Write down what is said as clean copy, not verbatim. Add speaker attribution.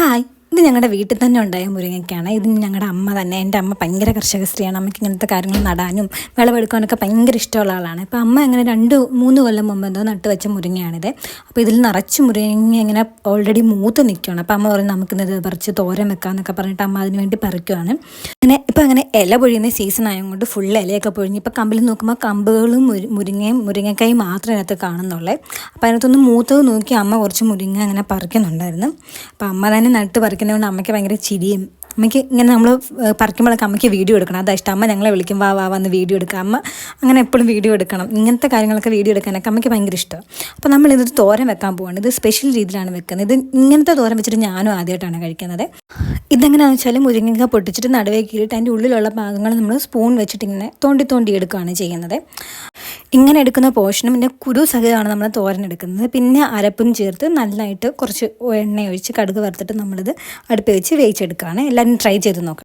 Speaker 1: Hi, ഇത് ഞങ്ങളുടെ വീട്ടിൽ തന്നെ ഉണ്ടായ മുരിങ്ങയ്ക്കാണ്. ഇത് ഞങ്ങളുടെ അമ്മ തന്നെ. എൻ്റെ അമ്മ ഭയങ്കര കർഷക സ്ത്രീയാണ്. അമ്മയ്ക്ക് ഇങ്ങനത്തെ കാര്യങ്ങൾ നടാനും വിളവെടുക്കാനൊക്കെ ഭയങ്കര ഇഷ്ടമുള്ള ആളാണ്. അപ്പോൾ അമ്മ അങ്ങനെ 2-3 കൊല്ലം മുമ്പ് എന്തോ നട്ട് വെച്ച മുരിങ്ങയാണിത്. അപ്പോൾ ഇതിൽ നിറച്ച് മുരിങ്ങ ഇങ്ങനെ ഓൾറെഡി മൂത്ത് നിൽക്കുകയാണ്. അപ്പോൾ അമ്മ പറയും നമുക്കിന്നത് പറിച്ച് തോരൻ വെക്കാമെന്നൊക്കെ പറഞ്ഞിട്ട് അമ്മ അതിന് വേണ്ടി പറിക്കുകയാണ്. അങ്ങനെ ഇല പൊഴിയുന്ന സീസൺ ആയതുകൊണ്ട് ഫുൾ ഇലയൊക്കെ പൊഴിഞ്ഞ് ഇപ്പോൾ കമ്പിൽ നോക്കുമ്പോൾ കമ്പുകളും മുരിങ്ങക്കായും മാത്രമേ അതിനകത്ത് കാണുന്നുള്ളൂ. അപ്പോൾ അതിനകത്തൊന്ന് മൂത്തത് നോക്കി അമ്മ കുറച്ച് മുരിങ്ങ അങ്ങനെ പറിക്കുന്നുണ്ടായിരുന്നു. അപ്പോൾ അമ്മ തന്നെ നട്ട് പറിക്കുന്നതുകൊണ്ട് അമ്മയ്ക്ക് ഭയങ്കര ചിരിയും. അമ്മയ്ക്ക് ഇങ്ങനെ നമ്മൾ പറിക്കുമ്പോഴൊക്കെ അമ്മയ്ക്ക് വീഡിയോ എടുക്കണം, അതാ ഇഷ്ടം. അമ്മ ഞങ്ങളെ വിളിക്കും, വാ വന്ന് വീഡിയോ എടുക്കുക. അമ്മ അങ്ങനെ എപ്പോഴും വീഡിയോ എടുക്കണം. ഇങ്ങനത്തെ കാര്യങ്ങളൊക്കെ വീഡിയോ എടുക്കാനൊക്കെ അമ്മയ്ക്ക് ഭയങ്കര ഇഷ്ടമാണ്. അപ്പോൾ നമ്മളിത് തോരൻ വെക്കാൻ പോവാണ്. ഇത് സ്പെഷ്യൽ രീതിയിലാണ് വെക്കുന്നത്. ഇങ്ങനത്തെ തോരൻ വെച്ചിട്ട് ഞാനും ആദ്യമായിട്ടാണ് കഴിക്കുന്നത്. ഇതെങ്ങനെയാണെന്ന് വെച്ചാൽ മുരിങ്ങ പൊട്ടിച്ചിട്ട് നടുവേ കീറിയിട്ട് അതിൻ്റെ ഉള്ളിലുള്ള ഭാഗങ്ങൾ നമ്മൾ സ്പൂൺ വെച്ചിട്ട് ഇങ്ങനെ തോണ്ടി എടുക്കുകയാണ് ചെയ്യുന്നത്. ഇങ്ങനെ എടുക്കുന്ന പോർഷനും പിന്നെ കുരു സഹിതമാണ് നമ്മൾ തോരൻ എടുക്കുന്നത്. പിന്നെ അരപ്പും ചേർത്ത് നല്ലതായിട്ട് കുറച്ച് എണ്ണ ഒഴിച്ച് കടുക് വറുത്തിട്ട് നമ്മളിത് അടുപ്പിൽ വെച്ച് വേവിച്ചെടുക്കുകയാണ്. എല്ലാവരും ട്രൈ ചെയ്ത് നോക്കാം.